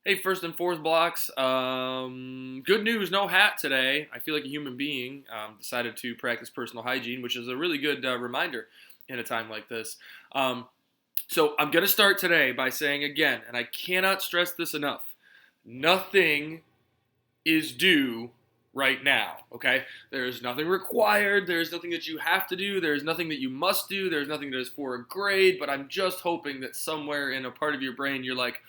Hey, first and fourth blocks. Good news, no hat today. I feel like a human being. Decided to practice personal hygiene, which is a really good reminder in a time like this. So I'm going to start today by saying again, and I cannot stress this enough, nothing is due right now, okay? There is nothing required. There is nothing that you have to do. There is nothing that you must do. There is nothing that is for a grade, but I'm just hoping that somewhere in a part of your brain you're like,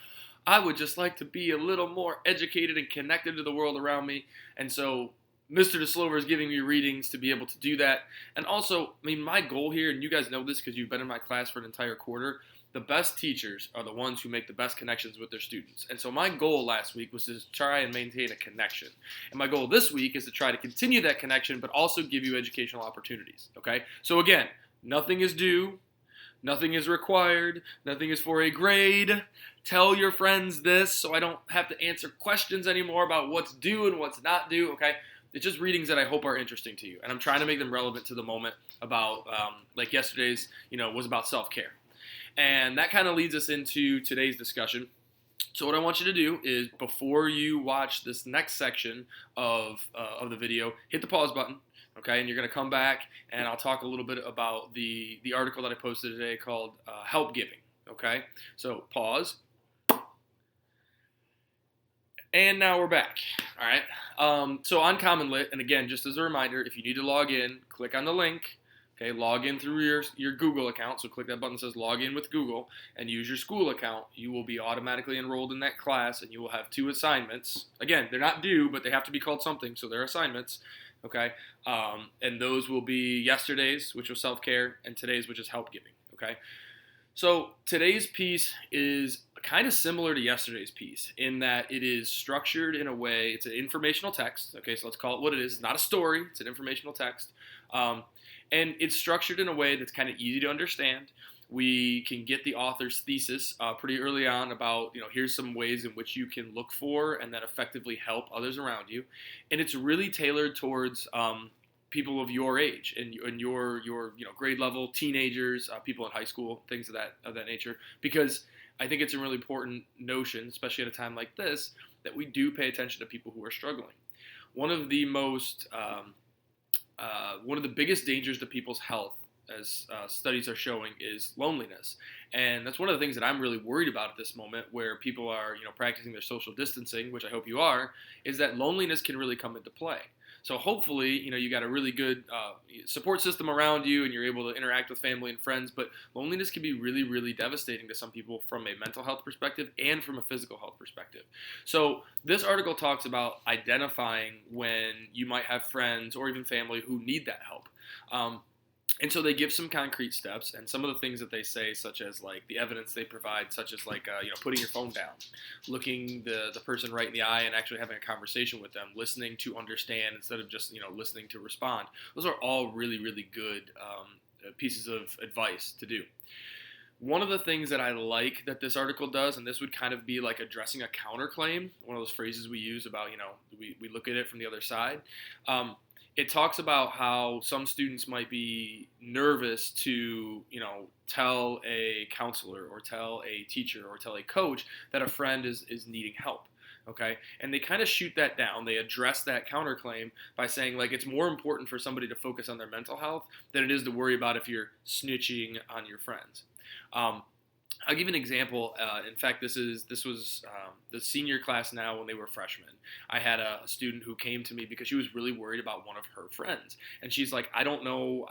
I would just like to be a little more educated and connected to the world around me. And so Mr. DeSlover is giving me readings to be able to do that. And also, I mean, my goal here, and you guys know this because you've been in my class for an entire quarter, the best teachers are the ones who make the best connections with their students. And so my goal last week was to try and maintain a connection. And my goal this week is to try to continue that connection, but also give you educational opportunities, okay? So again, nothing is due. Nothing is required. Nothing is for a grade. Tell your friends this so I don't have to answer questions anymore about what's due and what's not due, okay? It's just readings that I hope are interesting to you. And I'm trying to make them relevant to the moment about, like yesterday's, was about self-care. And that kind of leads us into today's discussion. So what I want you to do is before you watch this next section of the video, hit the pause button, okay? And you're going to come back and I'll talk a little bit about the article that I posted today called Help Giving, okay? So pause. And now we're back, all right? So on Common Lit, and again, just as a reminder, if you need to log in, click on the link. Okay, log in through your Google account. So click that button that says log in with Google and use your school account. You will be automatically enrolled in that class and you will have 2 assignments. Again, they're not due, but they have to be called something, so they're assignments. Okay, and those will be yesterday's, which was self-care, and today's, which is help giving. Okay, so today's piece is kind of similar to yesterday's piece in that it is structured in a way, it's an informational text. Okay, so let's call it what it is. It's not a story, it's an informational text. And it's structured in a way that's kind of easy to understand. We can get the author's thesis pretty early on about, here's some ways in which you can look for and that effectively help others around you. And it's really tailored towards people of your age and your grade level, teenagers, people in high school, things of that nature. Because I think it's a really important notion, especially at a time like this, that we do pay attention to people who are struggling. One of the biggest dangers to people's health, as studies are showing, is loneliness. And that's one of the things that I'm really worried about at this moment, where people are, practicing their social distancing, which I hope you are, is that loneliness can really come into play. So hopefully, you got a really good support system around you and you're able to interact with family and friends, but loneliness can be really, really devastating to some people from a mental health perspective and from a physical health perspective. So this article talks about identifying when you might have friends or even family who need that help. And so they give some concrete steps, and some of the things that they say, such as like the evidence they provide, such as like putting your phone down, looking the person right in the eye and actually having a conversation with them, listening to understand instead of just listening to respond. Those are all really, really good pieces of advice to do. One of the things that I like that this article does, and this would kind of be like addressing a counterclaim, one of those phrases we use about we look at it from the other side. It talks about how some students might be nervous to, tell a counselor or tell a teacher or tell a coach that a friend is needing help. Okay, and they kind of shoot that down. They address that counterclaim by saying, like, it's more important for somebody to focus on their mental health than it is to worry about if you're snitching on your friends. I'll give you an example. In fact, this was the senior class now when they were freshmen. I had a student who came to me because she was really worried about one of her friends. And she's like, I don't know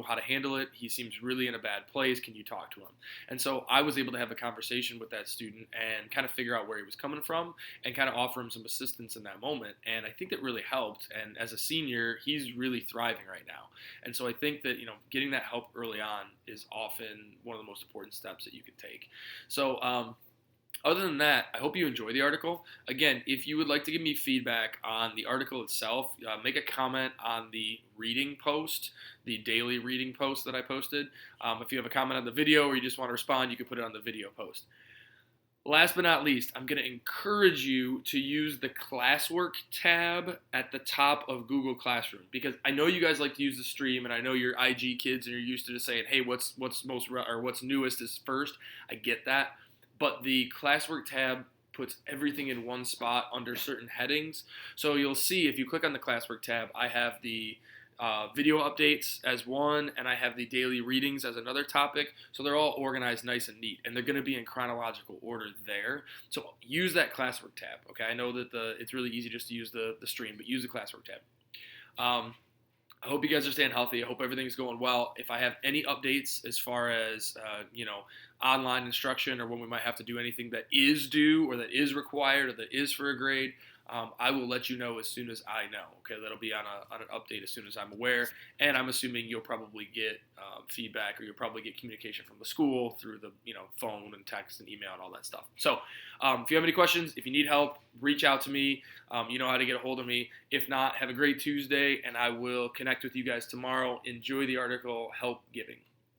how to handle it. He seems really in a bad place. Can you talk to him? And so I was able to have a conversation with that student and kind of figure out where he was coming from and kind of offer him some assistance in that moment. And I think that really helped. And as a senior, he's really thriving right now. And so I think that, getting that help early on is often one of the most important steps that you can take. So other than that, I hope you enjoy the article. Again, if you would like to give me feedback on the article itself, make a comment on the reading post, the daily reading post that I posted. If you have a comment on the video or you just want to respond, you can put it on the video post. Last but not least, I'm going to encourage you to use the classwork tab at the top of Google Classroom, because I know you guys like to use the stream, and I know you're IG kids and you're used to just saying, hey, what's newest is first. I get that. But the classwork tab puts everything in one spot under certain headings. So you'll see if you click on the classwork tab, I have the video updates as one, and I have the daily readings as another topic. So they're all organized nice and neat, and they're going to be in chronological order there. So use that classwork tab. Okay, I know that it's really easy just to use the stream, but use the classwork tab. I hope you guys are staying healthy. I hope everything's going well. If I have any updates as far as online instruction, or when we might have to do anything that is due or that is required or that is for a grade, I will let you know as soon as I know. Okay, that'll be on an update as soon as I'm aware. And I'm assuming you'll probably get feedback, or you'll probably get communication from the school through the phone and text and email and all that stuff. So if you have any questions, if you need help, reach out to me. You know how to get a hold of me. If not, have a great Tuesday, and I will connect with you guys tomorrow. Enjoy the article, Help Giving.